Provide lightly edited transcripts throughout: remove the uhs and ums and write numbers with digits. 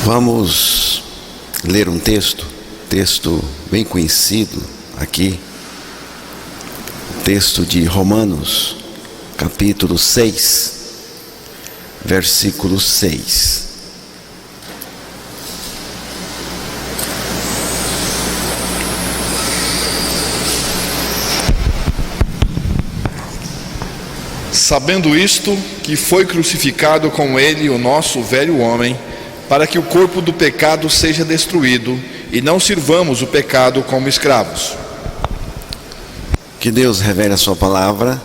Vamos ler um texto bem conhecido aqui, texto de Romanos, capítulo 6, versículo 6. Sabendo isto, que foi crucificado com ele o nosso velho homem, para que o corpo do pecado seja destruído, e não sirvamos o pecado como escravos. Que Deus revele a sua palavra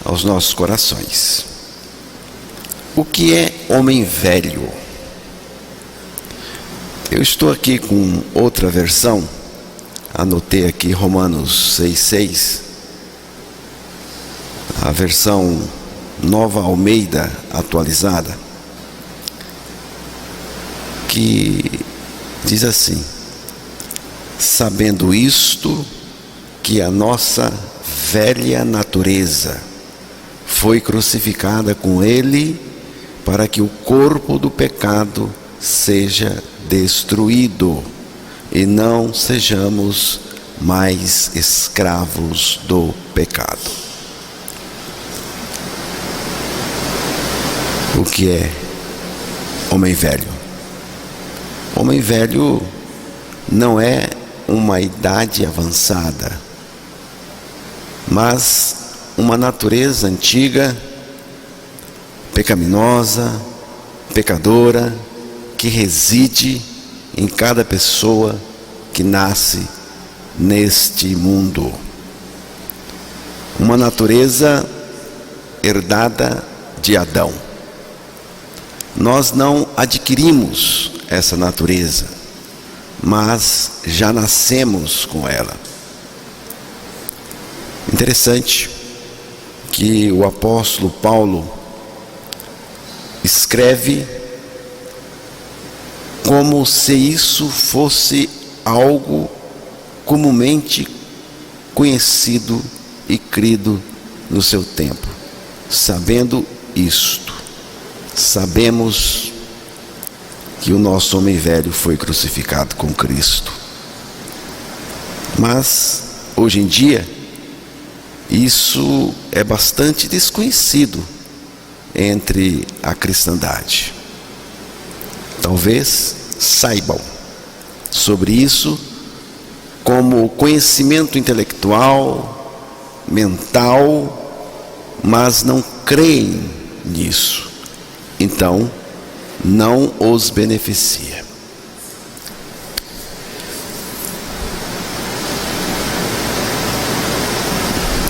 aos nossos corações. O que é homem velho? Eu estou aqui com outra versão, anotei aqui Romanos 6,6, a versão Nova Almeida atualizada, que diz assim: sabendo isto, que a nossa velha natureza foi crucificada com ele, para que o corpo do pecado seja destruído, e não sejamos mais escravos do pecado. O que é homem velho? Homem velho não é uma idade avançada, mas uma natureza antiga, pecaminosa, pecadora, que reside em cada pessoa que nasce neste mundo. Uma natureza herdada de Adão. Nós não adquirimos essa natureza, mas já nascemos com ela. Interessante que o apóstolo Paulo escreve como se isso fosse algo comumente conhecido e crido no seu tempo. Sabendo isto, sabemos que o nosso homem velho foi crucificado com Cristo. Mas, hoje em dia, isso é bastante desconhecido entre a cristandade. Talvez saibam sobre isso como conhecimento intelectual, mental, mas não creem nisso. Então, não os beneficia.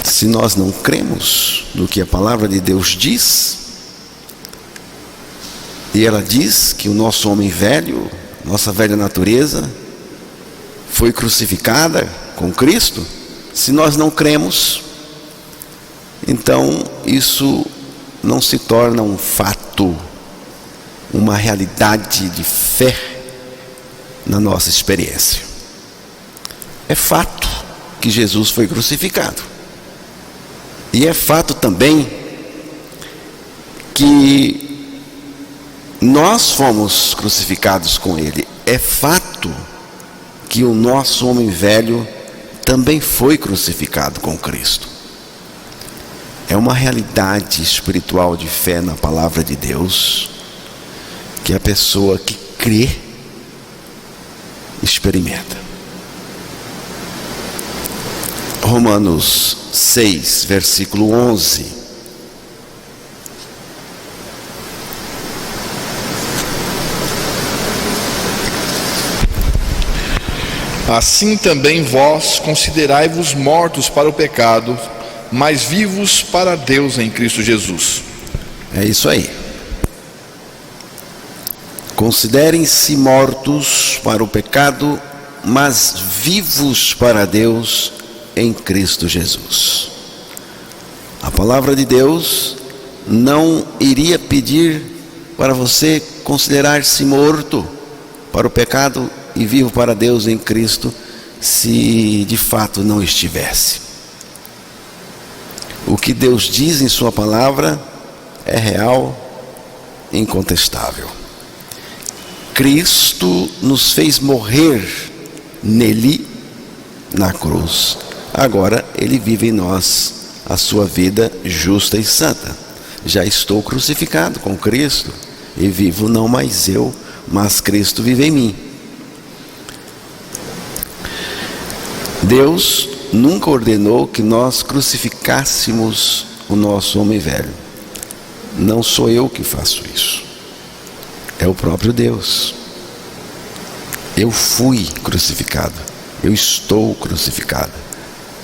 Se nós não cremos no que a palavra de Deus diz, e ela diz que o nosso homem velho, nossa velha natureza, foi crucificada com Cristo, se nós não cremos, então isso não se torna um fato, uma realidade de fé na nossa experiência. É fato que Jesus foi crucificado. E é fato também que nós fomos crucificados com ele. É fato que o nosso homem velho também foi crucificado com Cristo. É uma realidade espiritual de fé na palavra de Deus, que a pessoa que crê experimenta. Romanos 6, versículo 11. Assim também vós considerai-vos mortos para o pecado, mas vivos para Deus em Cristo Jesus. É isso aí. Considerem-se mortos para o pecado, mas vivos para Deus em Cristo Jesus. A palavra de Deus não iria pedir para você considerar-se morto para o pecado e vivo para Deus em Cristo, se de fato não estivesse. O que Deus diz em sua palavra é real, incontestável. Cristo nos fez morrer nele, na cruz. Agora Ele vive em nós a sua vida justa e santa. Já estou crucificado com Cristo e vivo não mais eu, mas Cristo vive em mim. Deus nunca ordenou que nós crucificássemos o nosso homem velho. Não sou eu que faço isso. É o próprio Deus. Eu fui crucificado. Eu estou crucificado.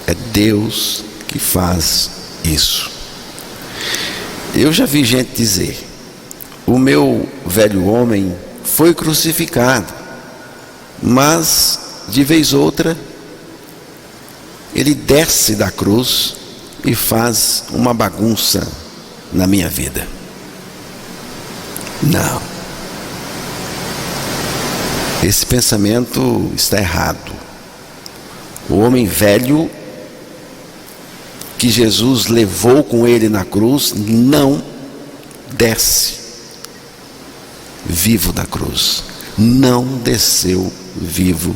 É Deus que faz isso. Eu já vi gente dizer: o meu velho homem foi crucificado, mas de vez outra ele desce da cruz e faz uma bagunça na minha vida. Não. Esse pensamento está errado. O homem velho que Jesus levou com ele na cruz não desce vivo da cruz. Não desceu vivo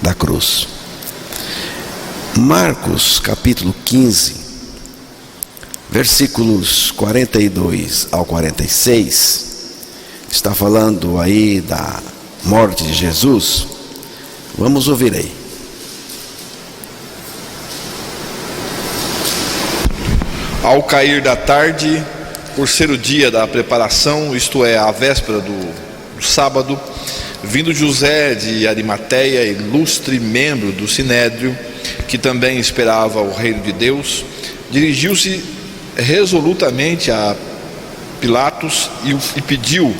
da cruz. Marcos capítulo 15, versículos 42 ao 46, está falando aí da morte de Jesus. Vamos ouvir aí. Ao cair da tarde, por ser o dia da preparação, isto é, a véspera do sábado, vindo José de Arimateia, ilustre membro do Sinédrio, que também esperava o reino de Deus, dirigiu-se resolutamente a Pilatos e pediu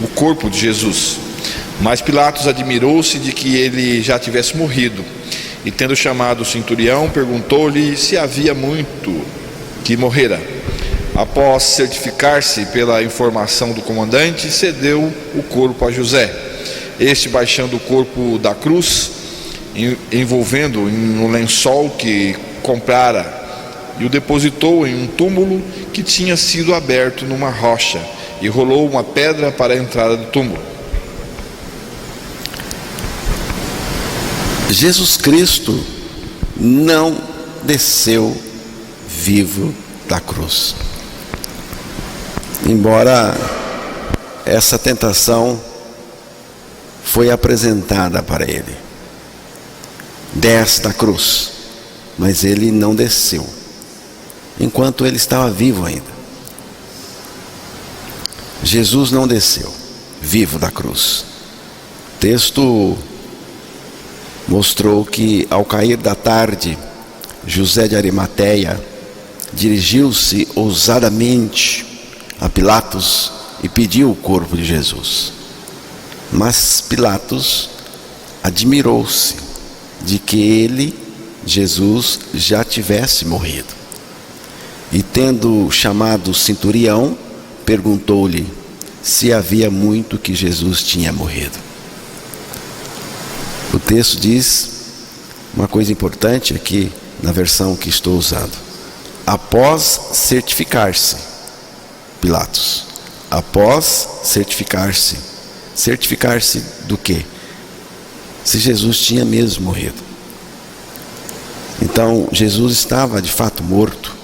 o corpo de Jesus. Mas Pilatos admirou-se de que ele já tivesse morrido, e tendo chamado o centurião, perguntou-lhe se havia muito que morrera. Após certificar-se pela informação do comandante, cedeu o corpo a José. Este, baixando o corpo da cruz, envolvendo em um lençol que comprara, e o depositou em um túmulo que tinha sido aberto numa rocha, e rolou uma pedra para a entrada do túmulo. Jesus Cristo não desceu vivo da cruz. Embora essa tentação foi apresentada para ele: desce da cruz, mas ele não desceu, enquanto ele estava vivo ainda. Jesus não desceu vivo da cruz. O texto mostrou que ao cair da tarde, José de Arimateia dirigiu-se ousadamente a Pilatos e pediu o corpo de Jesus. Mas Pilatos admirou-se de que ele, Jesus, já tivesse morrido. E tendo chamado o centurião, perguntou-lhe se havia muito que Jesus tinha morrido. O texto diz uma coisa importante aqui na versão que estou usando: após certificar-se, Pilatos, após certificar-se. Certificar-se do quê? Se Jesus tinha mesmo morrido. Então Jesus estava de fato morto.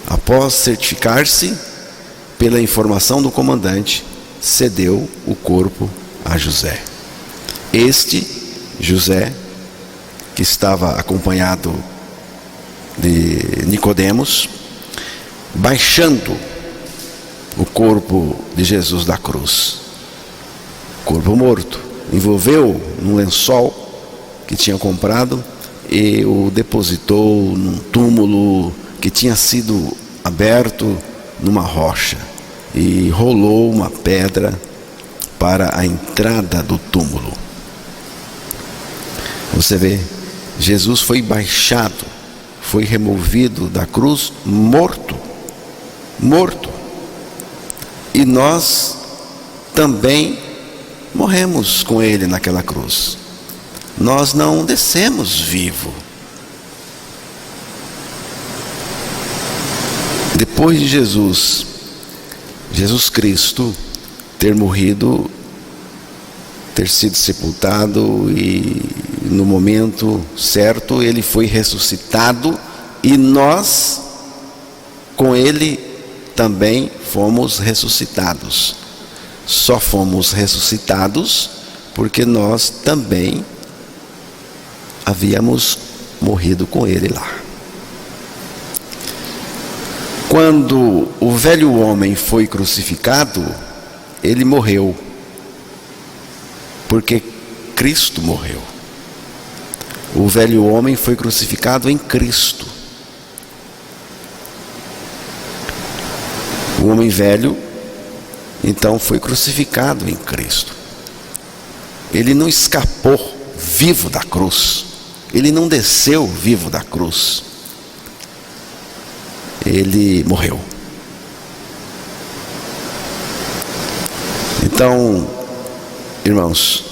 Após certificar-se pela informação do comandante, cedeu o corpo a José. Este José, que estava acompanhado de Nicodemos, baixando o corpo de Jesus da cruz, corpo morto, envolveu num lençol que tinha comprado e o depositou num túmulo que tinha sido aberto numa rocha, e rolou uma pedra para a entrada do túmulo. Você vê, Jesus foi baixado, foi removido da cruz morto. E nós também morremos com ele naquela cruz. Nós não descemos vivo. Depois de Jesus Cristo ter morrido ter sido sepultado e no momento certo ele foi ressuscitado e nós com ele também fomos ressuscitados. Só fomos ressuscitados porque nós também havíamos morrido com ele lá. Quando o velho homem foi crucificado, ele morreu, porque Cristo morreu. O velho homem foi crucificado em Cristo. O homem velho, então, foi crucificado em Cristo. Ele não escapou vivo da cruz. Ele não desceu vivo da cruz. Ele morreu. Então, irmãos,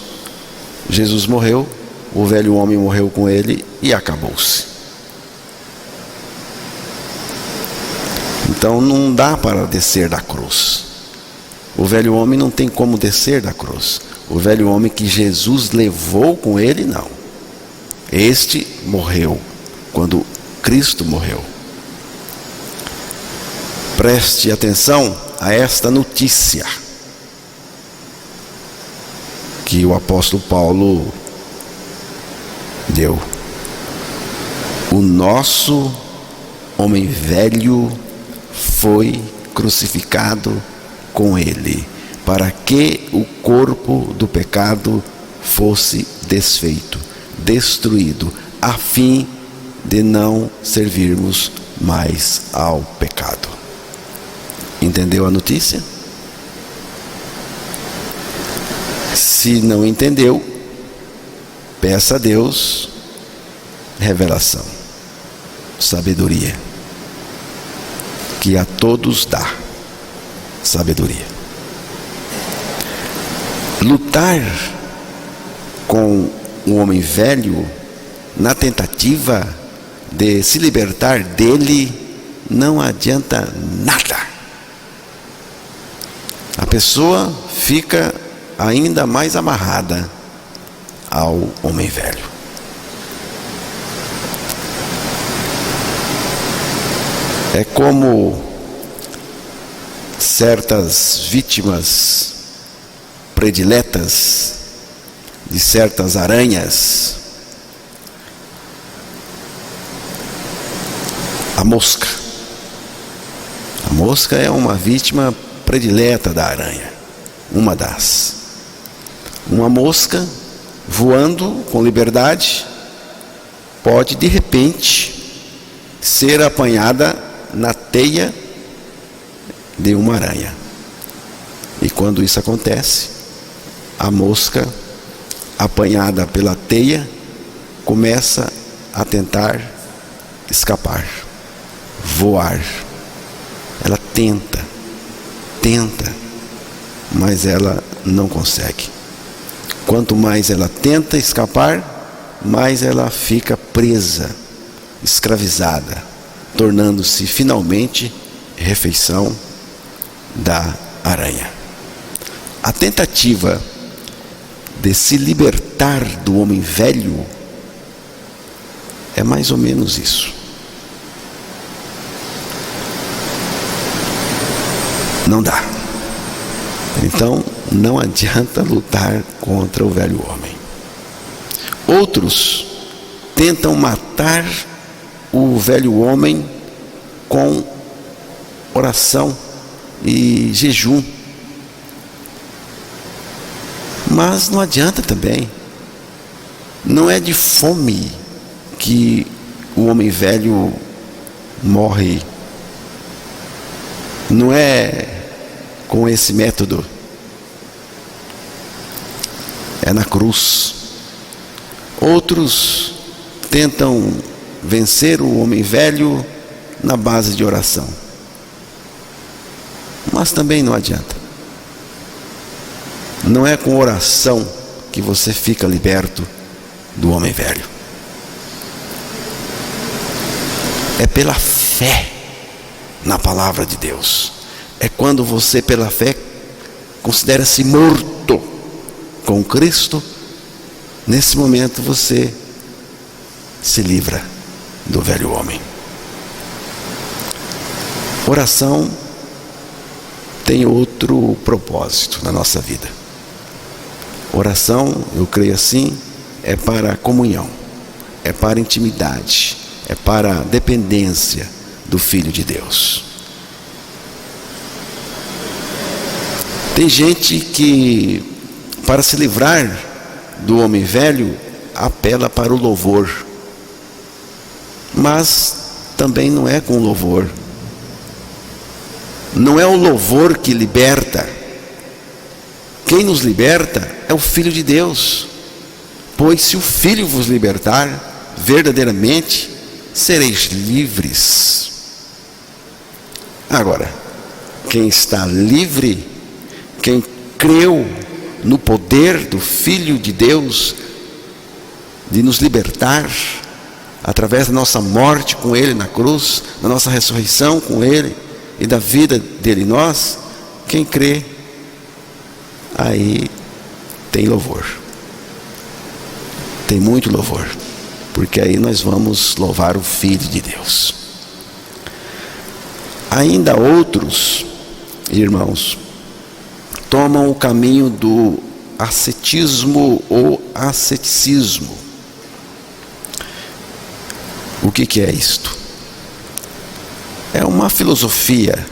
Jesus morreu, o velho homem morreu com ele e acabou-se. Então não dá para descer da cruz. O velho homem não tem como descer da cruz. O velho homem que Jesus levou com ele, não. Este morreu quando Cristo morreu. Preste atenção a esta notícia que o apóstolo Paulo deu. O nosso homem velho foi crucificado com ele, para que o corpo do pecado fosse desfeito, destruído, a fim de não servirmos mais ao pecado. Entendeu a notícia? Se não entendeu, peça a Deus revelação, sabedoria, que a todos dá sabedoria. Lutar com um homem velho na tentativa de se libertar dele não adianta nada. A pessoa fica ainda mais amarrada ao homem velho. É como certas vítimas prediletas de certas aranhas. A mosca. A mosca é uma vítima predileta da aranha. Uma das. Uma mosca voando com liberdade pode de repente ser apanhada na teia de uma aranha. E quando isso acontece, a mosca apanhada pela teia começa a tentar escapar, voar. Ela tenta, mas ela não consegue. Quanto mais ela tenta escapar, mais ela fica presa, escravizada, tornando-se finalmente refeição da aranha. A tentativa de se libertar do homem velho é mais ou menos isso. Não dá. Então não adianta lutar contra o velho homem. Outros tentam matar o velho homem com oração e jejum. Mas não adianta também. Não é de fome que o homem velho morre. Não é com esse método. É na cruz. Outros tentam vencer o homem velho na base de oração. Mas também não adianta. Não é com oração que você fica liberto do homem velho. É pela fé na palavra de Deus. É quando você, pela fé, considera-se morto com Cristo, nesse momento você se livra do velho homem. Oração tem outro propósito na nossa vida. Oração, eu creio assim, é para comunhão, é para intimidade, é para dependência do Filho de Deus. Tem gente que, para se livrar do homem velho, apela para o louvor, mas também não é com louvor. Não é o louvor que liberta. Quem nos liberta é o Filho de Deus. Pois se o Filho vos libertar, verdadeiramente sereis livres. Agora, quem está livre, quem creu no poder do Filho de Deus de nos libertar através da nossa morte com Ele na cruz, da nossa ressurreição com Ele e da vida dele em nós, quem crê, aí tem louvor. Tem muito louvor, porque aí nós vamos louvar o Filho de Deus. Ainda outros, irmãos, tomam o caminho do ascetismo ou asceticismo. O que é isto? É uma filosofia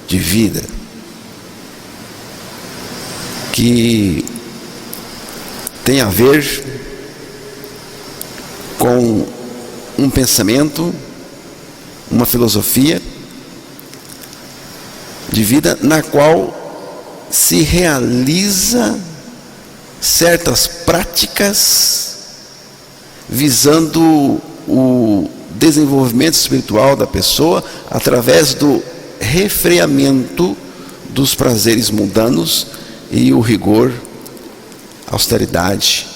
de vida que tem a ver com um pensamento, uma filosofia de vida na qual se realiza certas práticas visando o desenvolvimento espiritual da pessoa através do refreamento dos prazeres mundanos e o rigor, austeridade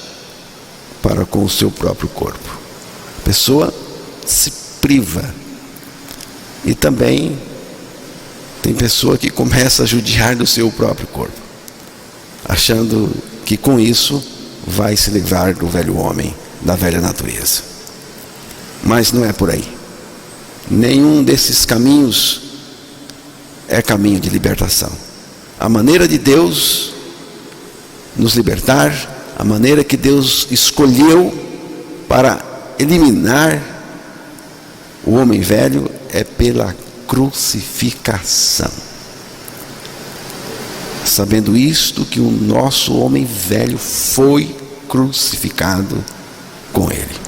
para com o seu próprio corpo. A pessoa se priva. E também tem pessoa que começa a judiar do seu próprio corpo, achando que com isso vai se livrar do velho homem, da velha natureza. Mas não é por aí. Nenhum desses caminhos é caminho de libertação. A maneira de Deus nos libertar, a maneira que Deus escolheu para eliminar o homem velho é pela crucificação. Sabendo isto, que o nosso homem velho foi crucificado com Ele.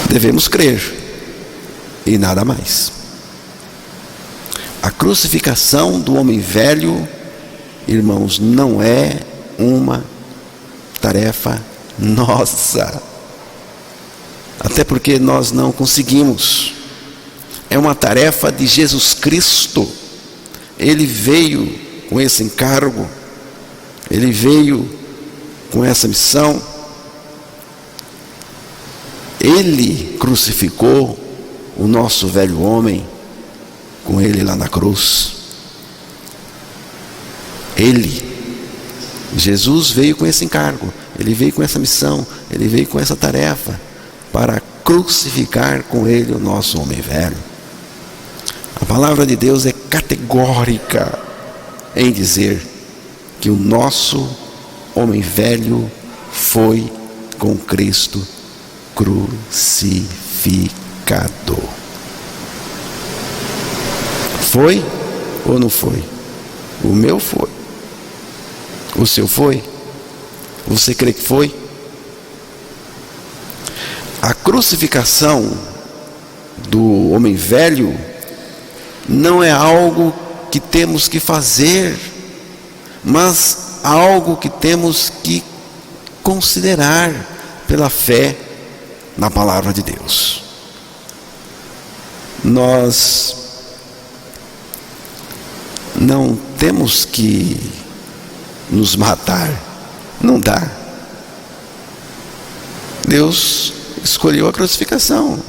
Devemos crer e nada mais. A crucificação do homem velho, irmãos, não é uma tarefa nossa. Até porque nós não conseguimos. É uma tarefa de Jesus Cristo. Ele veio com esse encargo. Ele veio com essa missão. Ele crucificou o nosso velho homem com Ele lá na cruz. Jesus veio com esse encargo, Ele veio com essa missão, Ele veio com essa tarefa para crucificar com Ele o nosso homem velho. A palavra de Deus é categórica em dizer que o nosso homem velho foi com Cristo crucificado. Foi ou não foi? O meu foi. O seu foi? Você crê que foi? A crucificação do homem velho não é algo que temos que fazer, mas algo que temos que considerar pela fé na palavra de Deus. Nós não temos que nos matar, não dá. Deus escolheu a crucificação.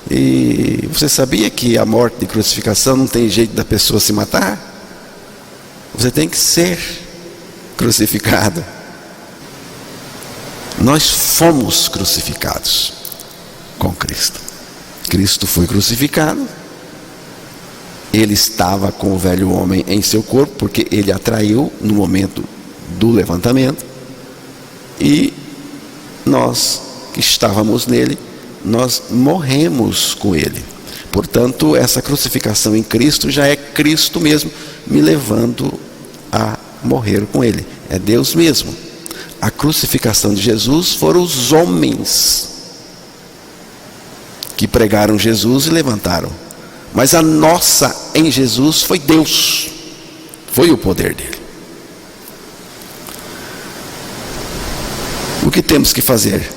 E você sabia que a morte de crucificação não tem jeito da pessoa se matar? Você tem que ser crucificado. Nós fomos crucificados com Cristo. Cristo foi crucificado. Ele estava com o velho homem em seu corpo, porque ele atraiu no momento do levantamento. E nós que estávamos nele, nós morremos com ele. Portanto, essa crucificação em Cristo já é Cristo mesmo me levando a morrer com ele. É Deus mesmo. A crucificação de Jesus foram os homens que pregaram Jesus e levantaram. Mas a nossa em Jesus foi Deus. Foi o poder dele. O que temos que fazer?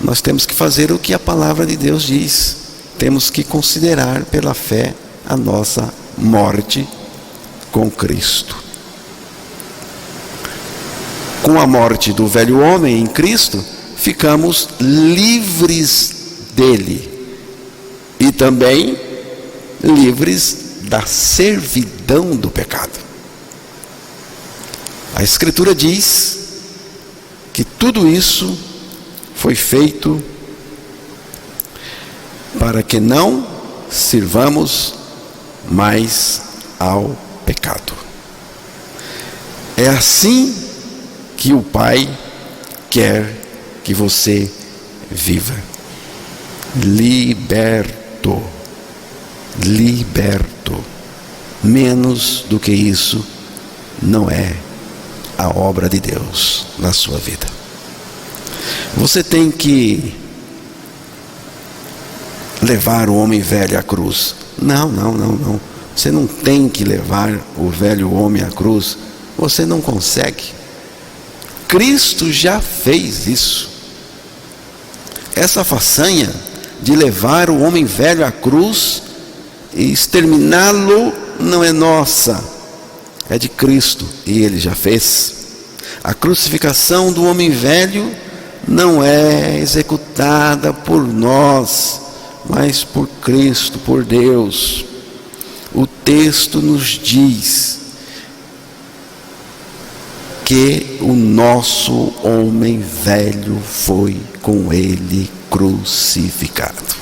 Nós temos que fazer o que a palavra de Deus diz. Temos que considerar pela fé a nossa morte com Cristo. Com a morte do velho homem em Cristo, ficamos livres dele. E também livres da servidão do pecado. A Escritura diz que tudo isso foi feito para que não sirvamos mais ao pecado. É assim que o Pai quer que você viva. Liberto. Liberto. Menos do que isso não é a obra de Deus na sua vida. Você tem que levar o homem velho à cruz. Não. Você não tem que levar o velho homem à cruz. Você não consegue. Cristo já fez isso. Essa façanha de levar o homem velho à cruz e exterminá-lo não é nossa, é de Cristo, e ele já fez. A crucificação do homem velho não é executada por nós, mas por Cristo, por Deus. O texto nos diz que o nosso homem velho foi com ele crucificado.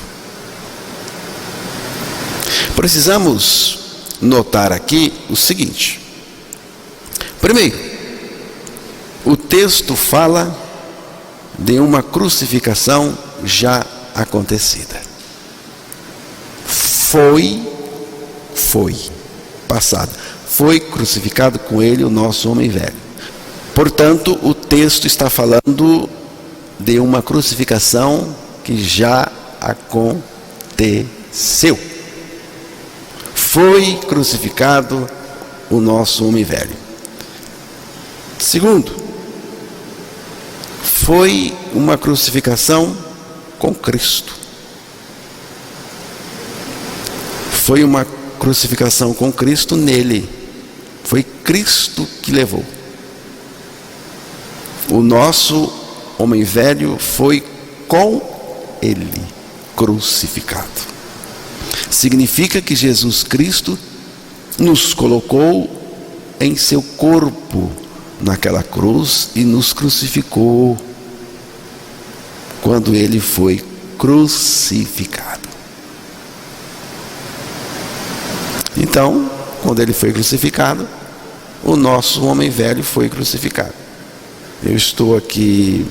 Precisamos notar aqui o seguinte. Primeiro, o texto fala de uma crucificação já acontecida. Foi passada. Foi crucificado com ele o nosso homem velho. Portanto, o texto está falando de uma crucificação que já aconteceu. Foi crucificado o nosso homem velho. Segundo, foi uma crucificação com Cristo. Foi uma crucificação com Cristo nele. Foi Cristo que levou. O nosso homem velho foi com ele crucificado. Significa que Jesus Cristo nos colocou em seu corpo naquela cruz e nos crucificou quando ele foi crucificado. Então, quando ele foi crucificado, o nosso homem velho foi crucificado. Eu estou aqui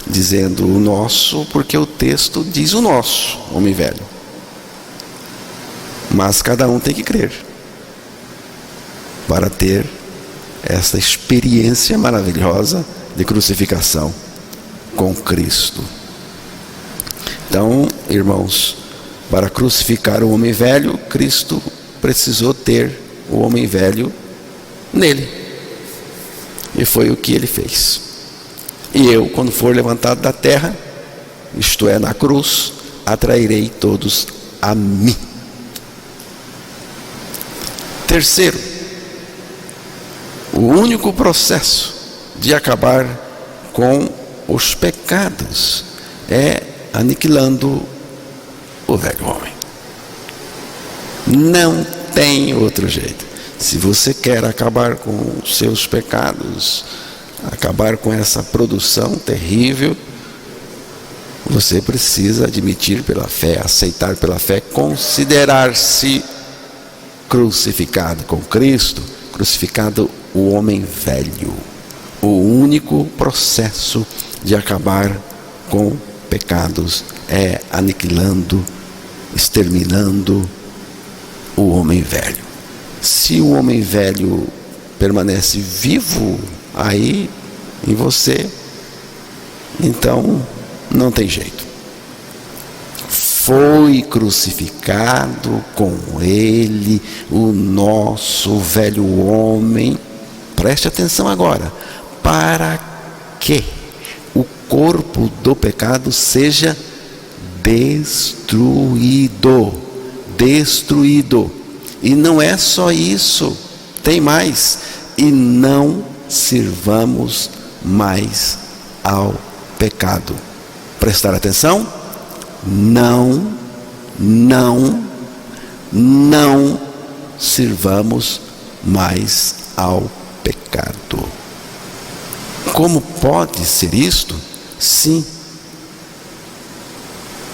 dizendo o nosso porque o texto diz o nosso homem velho. Mas cada um tem que crer para ter essa experiência maravilhosa de crucificação com Cristo. Então, irmãos, para crucificar o homem velho, Cristo precisou ter o homem velho nele. E foi o que ele fez. E eu, quando for levantado da terra, isto é, na cruz, atrairei todos a mim. Terceiro, o único processo de acabar com os pecados é aniquilando o velho homem. Não tem outro jeito. Se você quer acabar com os seus pecados, acabar com essa produção terrível, você precisa admitir pela fé, aceitar pela fé, considerar-se crucificado com Cristo, crucificado o homem velho. O único processo de acabar com pecados é aniquilando, exterminando o homem velho. Se o homem velho permanece vivo aí em você, então não tem jeito. Foi crucificado com ele o nosso velho homem. Preste atenção agora. Para que o corpo do pecado seja destruído. Destruído. E não é só isso. Tem mais. E não sirvamos mais ao pecado. Prestar atenção? Não sirvamos mais ao pecado. Como pode ser isto? Sim,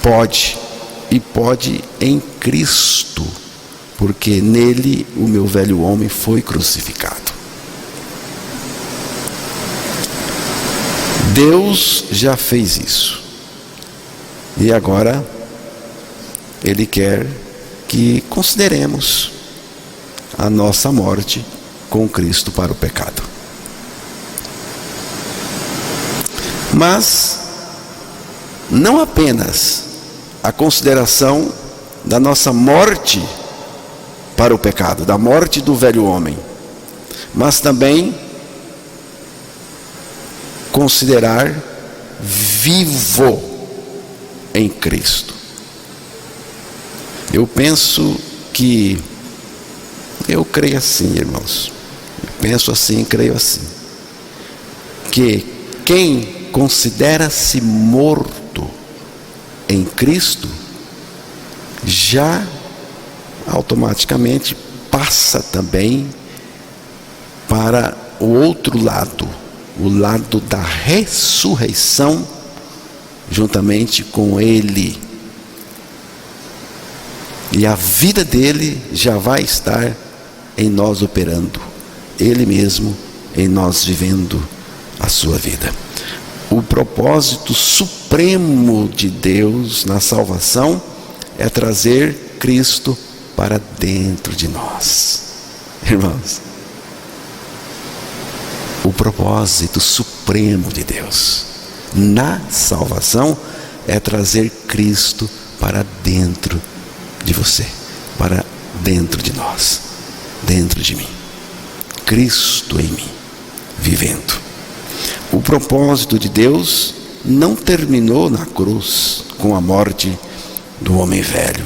pode, e pode em Cristo, porque nele o meu velho homem foi crucificado. Deus já fez isso. E agora Ele quer que consideremos a nossa morte com Cristo para o pecado. Mas não apenas a consideração da nossa morte para o pecado, da morte do velho homem, mas também considerar vivo em Cristo. Eu creio assim, irmãos. Eu penso assim, creio assim. Que quem considera-se morto em Cristo, já automaticamente passa também para o outro lado, o lado da ressurreição, juntamente com Ele. E a vida dele já vai estar em nós operando, Ele mesmo em nós vivendo a sua vida. O propósito supremo de Deus na salvação é trazer Cristo para dentro de nós. Irmãos, o propósito supremo de Deus na salvação é trazer Cristo para dentro de você, para dentro de nós, dentro de mim. Cristo em mim, vivendo. O propósito de Deus não terminou na cruz com a morte do homem velho,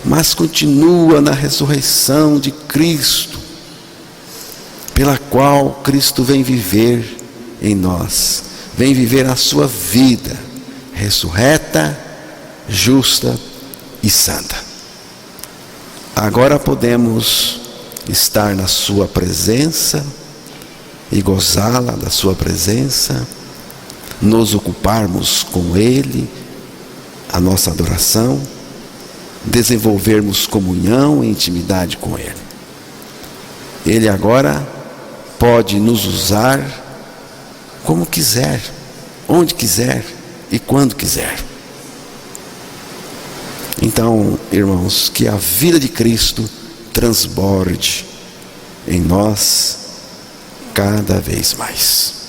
mas continua na ressurreição de Cristo, pela qual Cristo vem viver em nós, vem viver a sua vida ressurreta, justa e santa. Agora podemos estar na sua presença e gozá-la da sua presença, nos ocuparmos com Ele, a nossa adoração, desenvolvermos comunhão e intimidade com Ele. Ele agora pode nos usar como quiser, onde quiser e quando quiser. Então, irmãos, que a vida de Cristo transborde em nós cada vez mais.